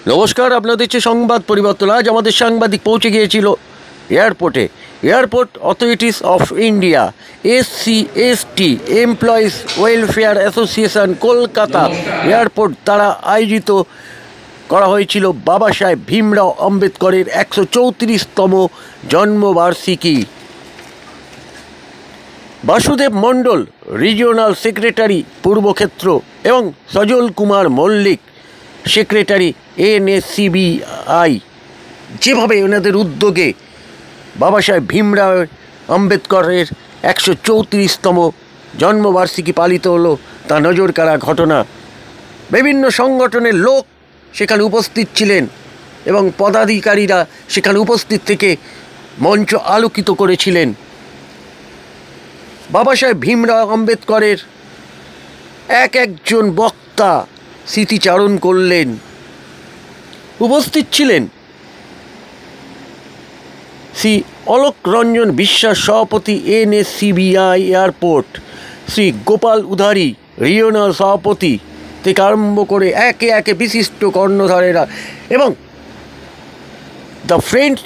নমস্কার, আপনাদের হচ্ছে সংবাদ পরিবর্তন। আজ আমাদের সাংবাদিক পৌঁছে গিয়েছিল এয়ারপোর্টে। Airport authorities of India, SCST employees welfare association Kolkata airport দ্বারা আয়োজিত করা হয়েছিল বাবা সাহেব ভীমরাও আম্বেদকরের 134তম জন্মবার্ষিকী। বাসুদেব মণ্ডল রিজিওনাল সেক্রেটারি পূর্বক্ষেত্র এবং সজল কুমার মল্লিক সেক্রেটারি NSCBI যেভাবে ওনাদের উদ্যোগে বাবা সাহেব ভীমরাও আম্বেদকরের 134তম জন্মবার্ষিকী পালিত হলো তা নজর কাড়া ঘটনা। বিভিন্ন সংগঠনের লোক সেখানে উপস্থিত ছিলেন এবং পদাধিকারীরা সেখানে উপস্থিত থেকে মঞ্চ আলোকিত করেছিলেন। বাবা সাহেব ভীমরাও আম্বেদকরের একজন বক্তা স্মৃতিচারণ করলেন। উপস্থিত ছিলেন শ্রী অলোক রঞ্জন বিশ্বাস সভাপতি NSCBI airport, Shri Gopal Udhari regional সভাপতি থেকে আরম্ভ করে একে একে বিশিষ্ট কর্ণধারেরা এবং দ্য ফ্রেঞ্চ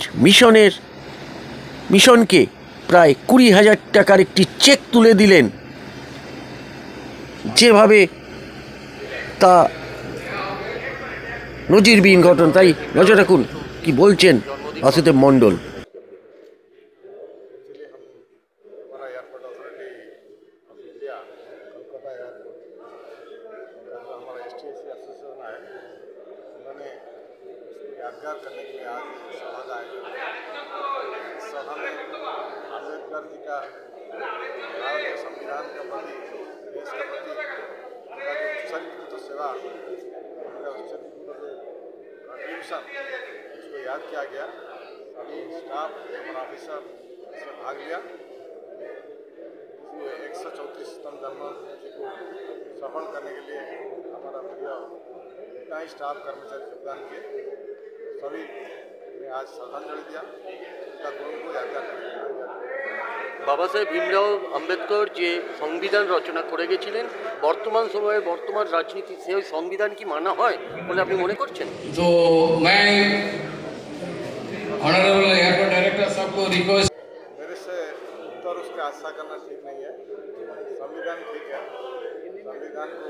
মিশনকে প্রায় 20,000 টাকার একটি চেক তুলে দিলেন। যেভাবে তা নজিরবিহীন ঘটনা, তাই নজর রাখুন কি বলছেন বাসুদেব মণ্ডল। यादगार करने के लिए आज सभा आए। सभा में अम्बेडकर जी का भारत के संविधान के प्रति, देश के प्रति उनका जो उत्सर्गीकृत सेवा, उनका उत्सर्गीकृत कंट्रीब्यूशन, उसको याद किया गया। सभी स्टाफ हमारा ऑफिसर इसमें भाग लिया। 134तम जन्मदिन को सफल करने के लिए हमारा प्रिय जितना ही स्टाफ कर्मचारी योगदान किए, सभी ने आज श्रद्धांजलि दिया। उनका गुण को यादगार करने বাবা সাহেব ভীমরাও আম্বেদকর যে সংবিধান রচনা করে গেছিলেন, বর্তমান সময়ে বর্তমান রাজনীতি সেই সংবিধান কি মানা হয় বলে আপনি মনে করছেন? तो मैं ऑनरेबल एयरपोर्ट डायरेक्टर साहब को रिक्वेस्ट, मेरे से उत्तर उसका आशा करना ठीक नहीं है। संविधान ठीक है, संविधान को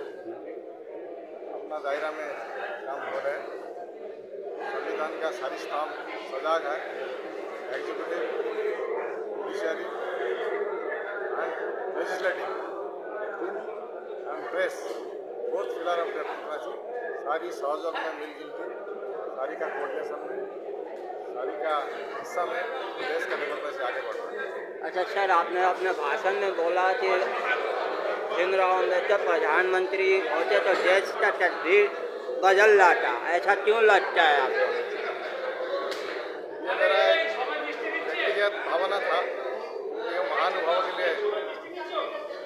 अपना दायरा में काम हो रहे हैं। संविधान का सारी स्तंभ सजाग है। Executive, judiciary and legislative and press, both pillar of democracy सारी सहयोग में मिलजुल के, सारी का कोऑर्डिनेशन में, सारी का हिस्सा में देश का डेमोक्रेसी आगे बढ़ रहा है। अच्छा सर, आपने अपने भाषण में बोला कि भीमराव अम्बेडकर प्रधानमंत्री होते तो देश का तकदीर बदल जाता, ऐसा क्यों लगता है आपको? ये मेरा एक व्यक्तिगत भावना था। ये महानुभाव के लिए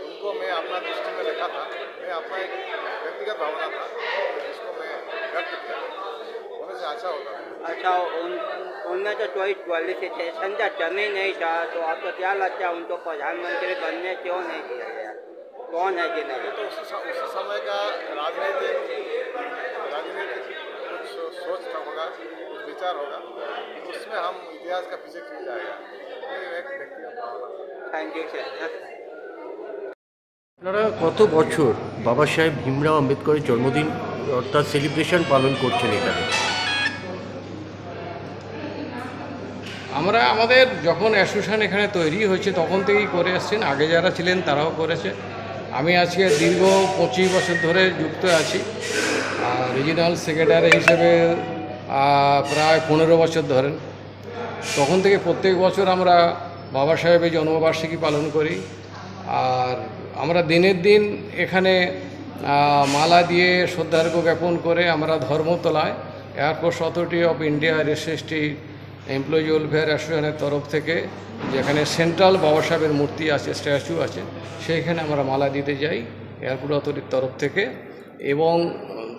उनको मैं अपना दृष्टि में लिखा था। मैं अपना एक व्यक्तिगत भावना था जिसको मैं व्यक्त किया, होने से अच्छा होता है। अच्छा, उनमें तो कोई क्वालिफिकेशन का कमी नहीं था, तो आपको क्या लगता है उनको प्रधानमंत्री बनने क्यों नहीं दिया गया? कौन है कि नहीं? तो उस समय का राजनीतिक कुछ सोच का होगा, कुछ विचार होगा, उसमें हम इतिहास का पीछे क्यों जाएगा। ये एक व्यक्तिगत भावना। Thank you sir. আপনারা কত বছর বাবা সাহেব ভীমরাও আম্বেদকরের জন্মদিন অর্থাৎ সেলিব্রেশন পালন করছেন এখানে? আমরা আমাদের যখন অ্যাসোসিয়েশন এখানে তৈরি হয়েছে তখন থেকেই করে আসছেন। আগে যারা ছিলেন তারাও করেছে। আমি আজকে দীর্ঘ 25 বছর ধরে যুক্ত আছি। রিজিনাল সেক্রেটারি হিসেবে প্রায় 15 বছর ধরেন। তখন থেকে প্রত্যেক বছর আমরা বাবা সাহেবের জন্মবার্ষিকী পালন করি। আর আমরা দিনের দিন এখানে মালা দিয়ে শ্রদ্ধার্ঘ্য জ্ঞাপন করে আমরা ধর্মতলায় airport authority of India SCST employee welfare অ্যাসোসিয়েশনের তরফ থেকে, যেখানে সেন্ট্রাল বাবা সাহেবের মূর্তি আছে, স্ট্যাচু আছে, সেইখানে আমরা মালা দিতে যাই এয়ারপোর্ট অথরিটির তরফ থেকে। এবং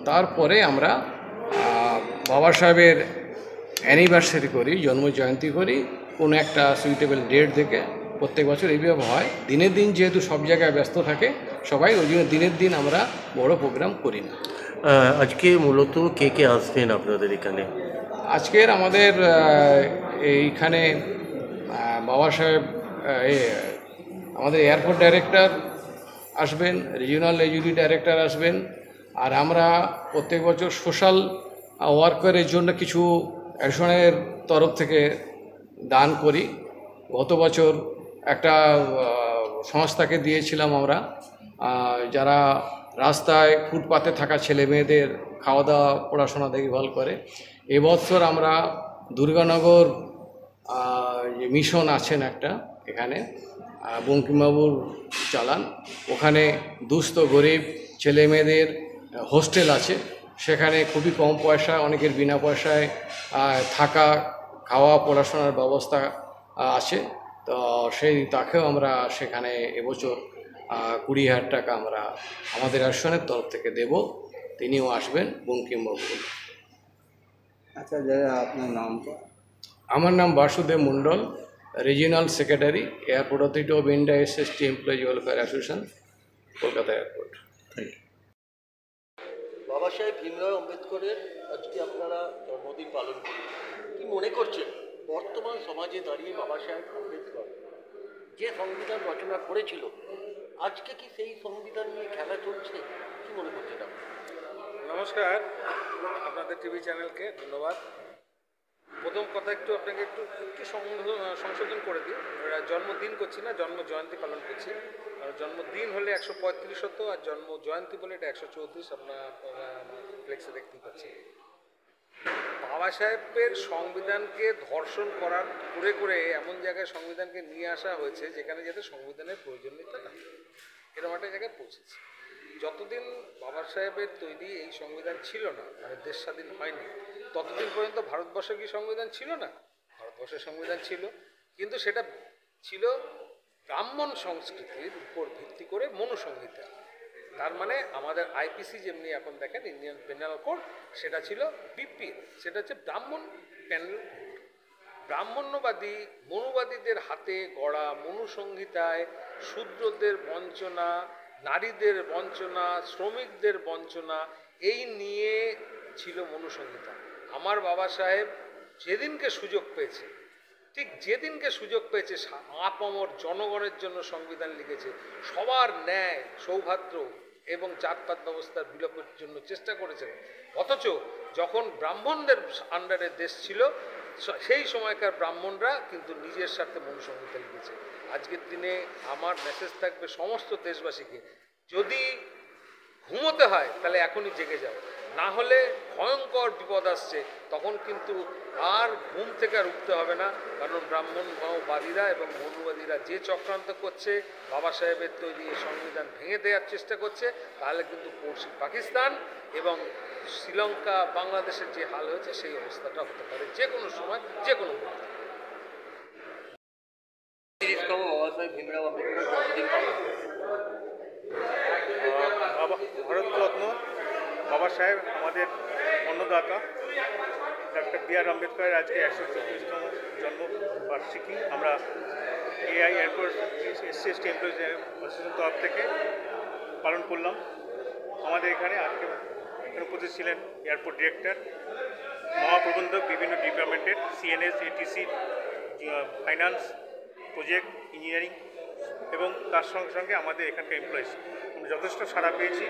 তারপরে আমরা বাবা সাহেবের অ্যানিভার্সারি করি, জন্মজয়ন্তী করি কোনো একটা সুইটেবল ডেট থেকে। প্রত্যেক বছর এইভাবে হয়। দিনের দিন যেহেতু সব জায়গায় ব্যস্ত থাকে, সবাই, ওই জন্য দিনের দিন আমরা বড় প্রোগ্রাম করি না। আজকে মূলত কে কে আসবেন আপনাদের এখানে? আজকের আমাদের এইখানে বাবা সাহেব আমাদের এয়ারপোর্ট ডাইরেক্টর আসবেন, রিজিওনাল এজুডি ডাইরেক্টর আসবেন, আর আমরা প্রত্যেক বছর সোশ্যাল ওয়ার্কারের জন্য কিছু অ্যাসনের তরফ থেকে দান করি। গত বছর একটা সংস্থাকে দিয়েছিলাম আমরা, যারা রাস্তায় ফুটপাতে থাকা ছেলে মেয়েদের খাওয়া দাওয়া পড়াশোনা দেখভাল করে। এবছর আমরা দুর্গানগর যে মিশন আছেন একটা এখানে, বঙ্কিমবাবুর চালান, ওখানে দুস্থ গরিব ছেলে মেয়েদের হোস্টেল আছে, সেখানে খুবই কম পয়সা, অনেকের বিনা পয়সায় থাকা খাওয়া পড়াশোনার ব্যবস্থা আছে। তো তাকেও আমরা সেখানে এবছর 20,000 টাকা আমরা আমাদের আসনের তরফ থেকে দেব। তিনিও আসবেন, বঙ্কিমবাবু। আচ্ছা দাদা, আপনার নামটা? আমার নাম Basudev Mondal, regional secretary, airport authority of India SST employees welfare association, Kolkata airport. Thank you. Baba Saheb Bhimrao আম্বেদকরের আজকে আপনারা জন্মদিন পালন করেন, কি মনে করছেন বর্তমান সমাজে দাঁড়িয়ে বাবা সাহেব আম্বেদকর যে সংবিধান রচনা করেছিল, আজকে কি সেই সংবিধান নিয়ে খেলা চলছে? কি মনে করছেন আপনি? নমস্কার, আপনাদের টিভি চ্যানেলকে ধন্যবাদ। প্রথম কথা আপনাকে একটু সংশোধন করে দিই। জন্মদিন করছি না, জন্ম জয়ন্তী পালন করছি। আর জন্মদিন হলে 135 হতো, আর জন্ম জয়ন্তী বলে এটা 134। আপনারা ফ্লেক্সে দেখতেই পাচ্ছেন। বাবা সাহেবের সংবিধানকে ধর্ষণ করে এমন জায়গায় সংবিধানকে নিয়ে আসা হয়েছে যেখানে যাতে সংবিধানের প্রয়োজনীয়তা না, এরকম একটা জায়গায় পৌঁছেছে। যতদিন বাবা সাহেবের তৈরি এই সংবিধান ছিল না, মানে দেশ স্বাধীন হয়নি, ততদিন পর্যন্ত ভারতবর্ষের কি সংবিধান ছিল না? ভারতবর্ষের সংবিধান ছিল, কিন্তু সেটা ছিল ব্রাহ্মণ সংস্কৃতির উপর ভিত্তি করে মনুসংহিতা। তার মানে আমাদের আইপিসি যেমনি এখন দেখেন ইন্ডিয়ান পেনাল কোড, সেটা ছিল বিপিএল, সেটা হচ্ছে ব্রাহ্মণ পেনাল কোড। ব্রাহ্মণ্যবাদী মনুবাদীদের হাতে গড়া মনুসংহিতায় শূদ্রদের বঞ্চনা, নারীদের বঞ্চনা, শ্রমিকদের বঞ্চনা, এই নিয়ে ছিল মনুসংহিতা। আমার বাবা সাহেব যেদিনকে সুযোগ পেয়েছে, ঠিক যেদিনকে সুযোগ পেয়েছে, আপামর জনগণের জন্য সংবিধান লিখেছে। সবার ন্যায়, সৌভাদ্র এবং জাতপাত ব্যবস্থার বিলোপের জন্য চেষ্টা করেছেন। অথচ যখন ব্রাহ্মণদের আন্ডারে দেশ ছিল, সেই সময়কার ব্রাহ্মণরা কিন্তু নিজের স্বার্থে মনুসংহিতা লিখেছে। আজকের দিনে আমার মেসেজ থাকবে সমস্ত দেশবাসীকে, যদি ঘুমোতে হয় তাহলে এখনই জেগে যাও, না হলে ভয়ঙ্কর বিপদ আসছে। তখন কিন্তু আর ঘুম থেকে আর উঠতে হবে না, কারণ ব্রাহ্মণবাদীরা এবং মনুবাদীরা যে চক্রান্ত করছে, বাবা সাহেবের তৈরি সংবিধান ভেঙে দেওয়ার চেষ্টা করছে, তাহলে কিন্তু পড়শি পাকিস্তান এবং শ্রীলঙ্কা, বাংলাদেশের যে হাল হয়েছে সেই অবস্থাটা হতে পারে যে কোনো সময়, যে কোনো মুহূর্তে। ভারতরত্ন বাবা সাহেব আমাদের অন্নদাতা ডক্টর বি আর আম্বেদকরের আজকে 134তম জন্মবার্ষিকী আমরা AI airport SC employees association তরফ থেকে পালন করলাম। আমাদের এখানে আজকে উপস্থিত ছিলেন এয়ারপোর্ট ডিরেক্টর, মহাপ্রবন্ধক বিভিন্ন ডিপার্টমেন্টের, CNS, ATC, finance, project, engineering এবং তার সঙ্গে সঙ্গে আমাদের এখানকার এমপ্লয়িজ। আমরা যথেষ্ট সাড়া পেয়েছি,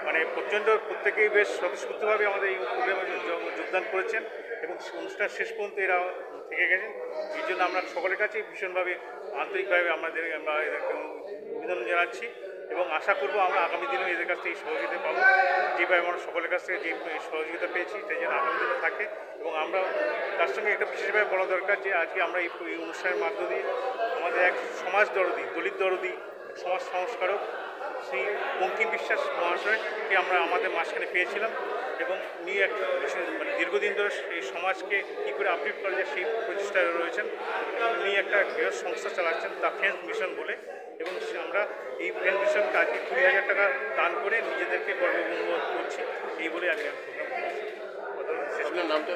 মানে প্রত্যেকেই বেশ স্বতঃস্ফূর্তভাবে আমাদের এই প্রোগ্রামে যোগদান করেছেন এবং অনুষ্ঠান শেষ পর্যন্ত এরা থেকে গেছেন। এই জন্য আমরা সকলের কাছেই ভীষণভাবে আন্তরিকভাবে আমরা এদেরকে অভিনন্দন জানাচ্ছি এবং আশা করব আমরা আগামী দিনেও এদের কাছ থেকে সহযোগিতা পাবো। যেভাবে আমরা সকলের কাছ থেকে যে সহযোগিতা পেয়েছি সেই জন্য আগামী দিনে থাকে। এবং আমরা তার সঙ্গে একটা বিশেষভাবে বলা দরকার যে আজকে আমরা এই অনুষ্ঠানের মাধ্য দিয়ে আমাদের এক সমাজ দরদি, দলিত দরদি, সমাজ সংস্কারক শ্রী বঙ্কিম বিশ্বাস মহাশয়কে আমরা আমাদের মাঝখানে পেয়েছিলাম এবং উনি এক মানে দীর্ঘদিন ধরে এই সমাজকে কী করে আপলিফ্ট করা যায় সেই প্রচেষ্টায় রয়েছেন। উনি একটা বৃহৎ সংস্থা চালাচ্ছেন দ্য ফ্রেন্ডস মিশন বলে, এবং আমরা এই ফ্রেন্ডস মিশনকে আজকে 20,000 টাকা দান করে নিজেদেরকে গর্ববোধ করছি। এই বলে আজকে প্রোগ্রাম নামটা।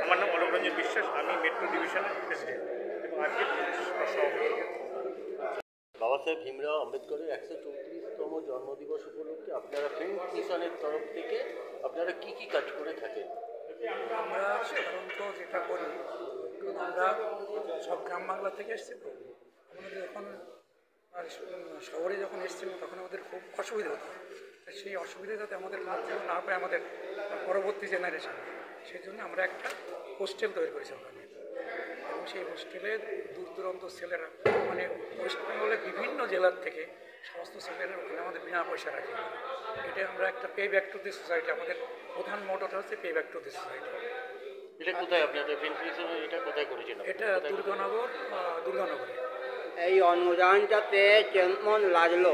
আমার নাম অলোক রঞ্জন বিশ্বাস, আমি মেট্রো ডিভিশনের প্রেসিডেন্ট এবং আজকে সভাপতি। বাবা সাহেব ভীমরাও আম্বেদকরের 134তম ১৫তম জন্মদিবস উপলক্ষে আপনারা ফ্রেন্ড মিশনের তরফ থেকে আপনারা কি কি কাজ করে থাকেন? আমরা সাধারণত যেটা করি, কারণ আমরা সব গ্রাম বাংলা থেকে এসেছি, তো আমাদের যখন শহরে যখন এসেছিলাম তখন আমাদের খুব অসুবিধা হতো। সেই অসুবিধা যাতে আমাদের না পায় আমাদের পরবর্তী জেনারেশন, সেই জন্য আমরা একটা হোস্টেল তৈরি করেছি ওখানে। এবং সেই হোস্টেলে দূর দূরান্ত ছেলেরা, মানে ওয়েস্ট বেঙ্গলের বিভিন্ন জেলার থেকে সমস্ত ছেলেরা ওখানে আমাদের বিনা পয়সা রাখি। এটা আমরা একটা pay back to the society, আমাদের প্রধান মোটোটা হচ্ছে pay back to the society. এটা কোথায় আপনাদের ফ্রেন্ড মিশনের এটা কোথায় করেছেন? এটা দুর্গানগরে। এই অনুদানটা পেয়ে কেমন লাগলো?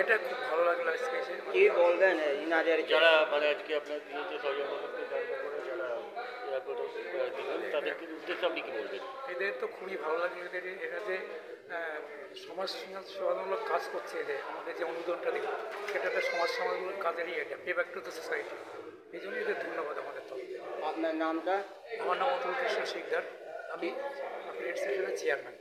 এটা খুব ভালো লাগলো আজকে এসে। কি বলবেন ইনাদের যারা মানে আজকে আপনার দিয়েছে সহযোগিতা করে যারা এয়ারপোর্টে দিলেন তাদেরকে উদ্দেশ্যে আপনি কি বলবেন? এদের তো খুবই ভালো লাগলো, এরা যে সমাজ সেবামূলক কাজ করছে, এদের আমাদের যে অনুদানটা দিল সেটা একটা সমাজ সেবামূলক কাজেরই এটা, pay back to the society. এই জন্য এদের ধন্যবাদ আমাদের তরফ থেকে। আপনার নামটা? আমার নাম অতুল কৃষ্ণ শিকদার, আমি রেড সেশনের চেয়ারম্যান।